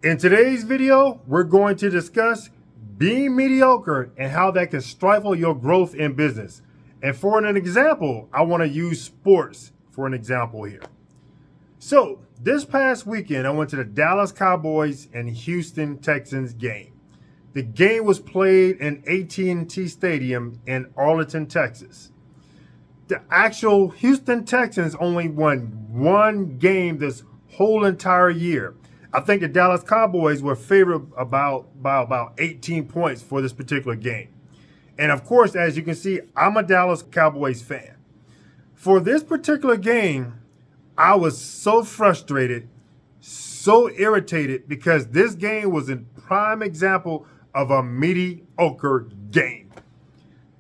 In today's video, we're going to discuss being mediocre and how that can stifle your growth in business. And for an example, I want to use sports for an example here. So this past weekend, I went to the Dallas Cowboys and Houston Texans game. The game was played in AT&T Stadium in Arlington, Texas. The actual Houston Texans only won one game this whole entire year. I think the Dallas Cowboys were favored by about 18 points for this particular game. And of course, as you can see, I'm a Dallas Cowboys fan. For this particular game, I was so frustrated, so irritated, because this game was a prime example of a mediocre game.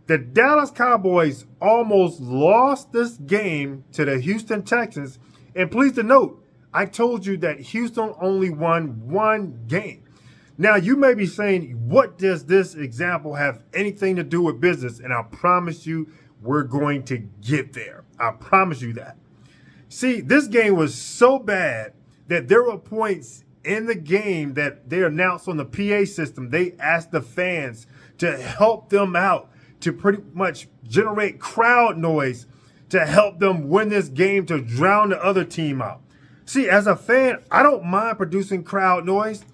The Dallas Cowboys almost lost this game to the Houston Texans. And please to note, I told you that Houston only won one game. Now, you may be saying, what does this example have anything to do with business? And I promise you, we're going to get there. I promise you that. See, this game was so bad that there were points in the game that they announced on the PA system. They asked the fans to help them out, to pretty much generate crowd noise to help them win this game, to drown the other team out. See, as a fan, I don't mind producing crowd noise,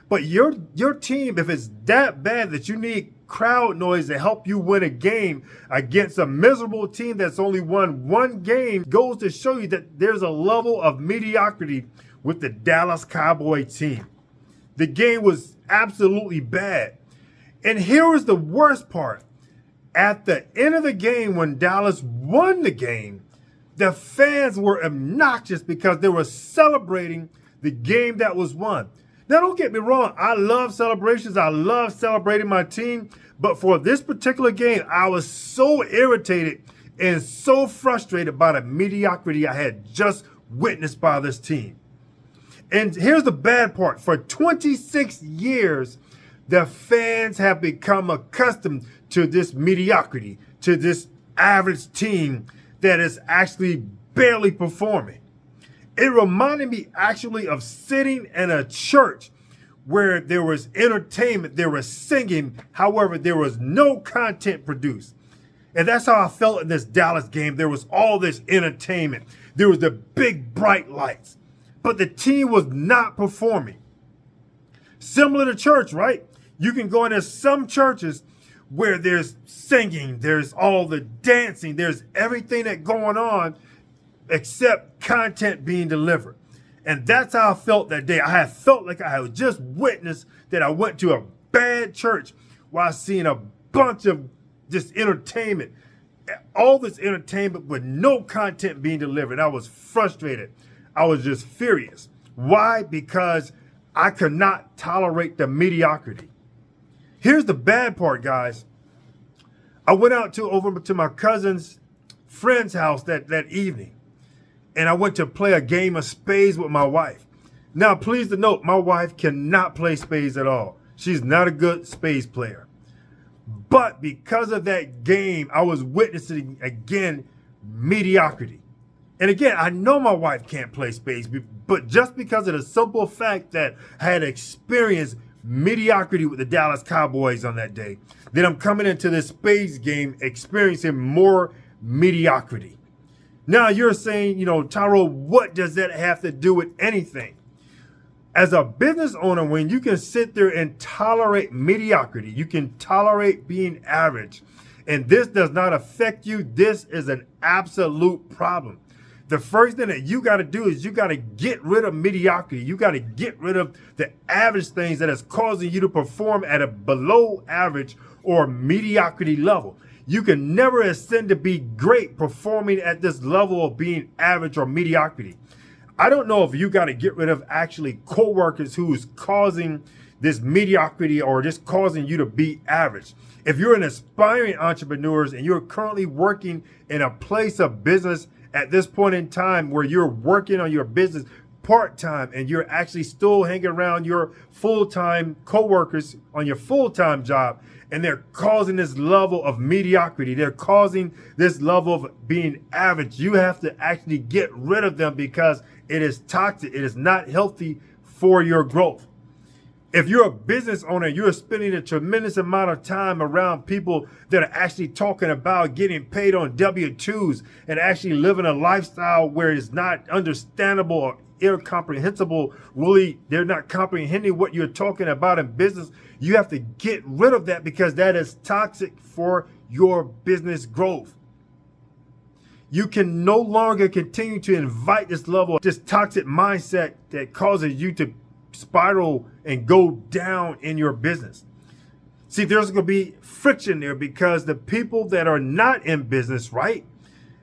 but your team, if it's that bad that you need crowd noise to help you win a game against a miserable team that's only won one game, goes to show you that there's a level of mediocrity with the Dallas Cowboy team. The game was absolutely bad. And here was the worst part. At the end of the game, when Dallas won the game, the fans were obnoxious because they were celebrating the game that was won. Now, don't get me wrong. I love celebrations. I love celebrating my team. But for this particular game, I was so irritated and so frustrated by the mediocrity I had just witnessed by this team. And here's the bad part. For 26 years, the fans have become accustomed to this mediocrity, to this average team that is actually barely performing. It reminded me actually of sitting in a church where there was entertainment, there was singing, however, there was no content produced. And that's how I felt in this Dallas game. There was all this entertainment. There was the big bright lights, but the team was not performing. Similar to church, right? You can go into some churches where there's singing, there's all the dancing, there's everything that's going on except content being delivered. And that's how I felt that day. I had felt like I had just witnessed that I went to a bad church while seeing a bunch of just entertainment, all this entertainment with no content being delivered. I was frustrated. I was just furious. Why? Because I could not tolerate the mediocrity. Here's the bad part, guys. I went out over to my cousin's friend's house that evening, and I went to play a game of spades with my wife. Now, please to note, my wife cannot play spades at all. She's not a good spades player. But because of that game, I was witnessing, again, mediocrity. And again, I know my wife can't play spades, but just because of the simple fact that I had experienced mediocrity with the Dallas Cowboys on that day, then I'm coming into this spades game experiencing more mediocrity. Now you're saying, Tyrell, what does that have to do with anything? As a business owner, when you can sit there and tolerate mediocrity, you can tolerate being average, and this does not affect you, this is an absolute problem. The first thing that you got to do is you got to get rid of mediocrity. You got to get rid of the average things that is causing you to perform at a below average or mediocrity level. You can never ascend to be great performing at this level of being average or mediocrity. I don't know if you got to get rid of actually coworkers who's causing this mediocrity or just causing you to be average. If you're an aspiring entrepreneur and you're currently working in a place of business at this point in time where you're working on your business part-time and you're actually still hanging around your full-time coworkers on your full-time job, and they're causing this level of mediocrity, they're causing this level of being average, you have to actually get rid of them because it is toxic. It is not healthy for your growth. If you're a business owner, you're spending a tremendous amount of time around people that are actually talking about getting paid on W-2s and actually living a lifestyle where it's not understandable or incomprehensible. Really, they're not comprehending what you're talking about in business. You have to get rid of that because that is toxic for your business growth. You can no longer continue to invite this level of this toxic mindset that causes you to spiral and go down in your business. See, there's going to be friction there because the people that are not in business, right?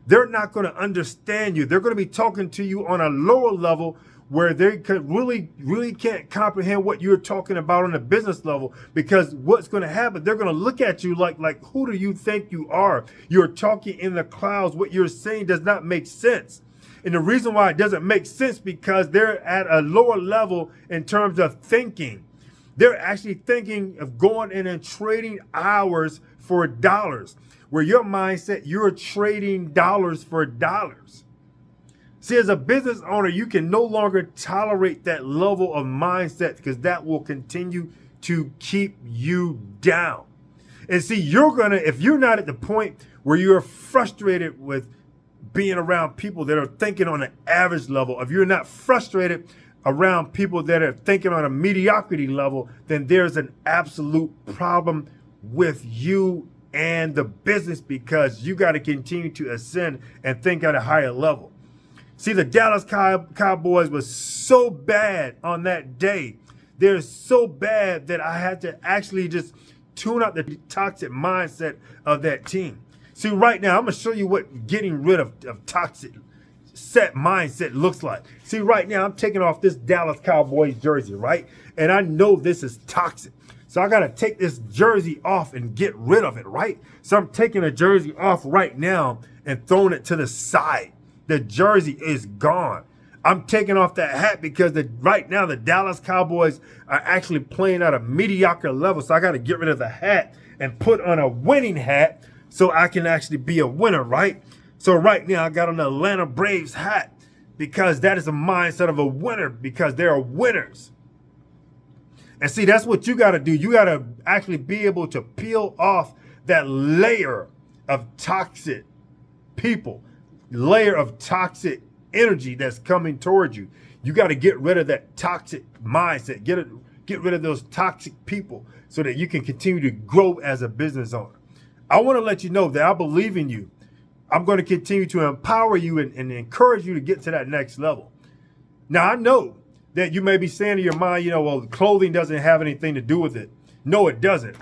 They're not going to understand you. They're going to be talking to you on a lower level where they could really can't comprehend what you're talking about on a business level, because what's going to happen, they're going to look at you like, who do you think you are? You're talking in the clouds. What you're saying does not make sense. And the reason why it doesn't make sense because they're at a lower level in terms of thinking. They're actually thinking of going in and trading hours for dollars, where your mindset, you're trading dollars for dollars. See, as a business owner, you can no longer tolerate that level of mindset because that will continue to keep you down. And see, if you're not at the point where you're frustrated with being around people that are thinking on an average level, if you're not frustrated around people that are thinking on a mediocrity level, then there's an absolute problem with you and the business, because you got to continue to ascend and think at a higher level. See, the Dallas Cowboys was so bad on that day. They're so bad that I had to actually just tune out the toxic mindset of that team. See, right now, I'm going to show you what getting rid of toxic set mindset looks like. See, right now, I'm taking off this Dallas Cowboys jersey, right? And I know this is toxic. So I got to take this jersey off and get rid of it, right? So I'm taking a jersey off right now and throwing it to the side. The jersey is gone. I'm taking off that hat because right now the Dallas Cowboys are actually playing at a mediocre level. So I got to get rid of the hat and put on a winning hat so I can actually be a winner, right? So right now I got an Atlanta Braves hat because that is a mindset of a winner, because they are winners. And see, that's what you got to do. You got to actually be able to peel off that layer of toxic people, layer of toxic energy that's coming towards you. You got to get rid of that toxic mindset. Get rid of those toxic people so that you can continue to grow as a business owner. I want to let you know that I believe in you. I'm going to continue to empower you and encourage you to get to that next level. Now, I know that you may be saying to your mind, well, clothing doesn't have anything to do with it. No, it doesn't.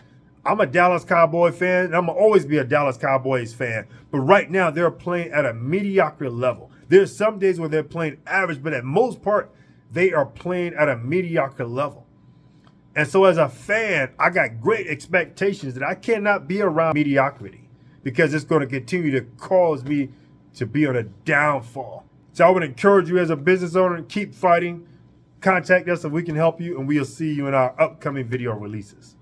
I'm a Dallas Cowboy fan, and I'm going to always be a Dallas Cowboys fan. But right now, they're playing at a mediocre level. There's some days where they're playing average, but at most part, they are playing at a mediocre level. And so as a fan, I got great expectations that I cannot be around mediocrity, because it's going to continue to cause me to be on a downfall. So I would encourage you as a business owner, keep fighting. Contact us if we can help you, and we'll see you in our upcoming video releases.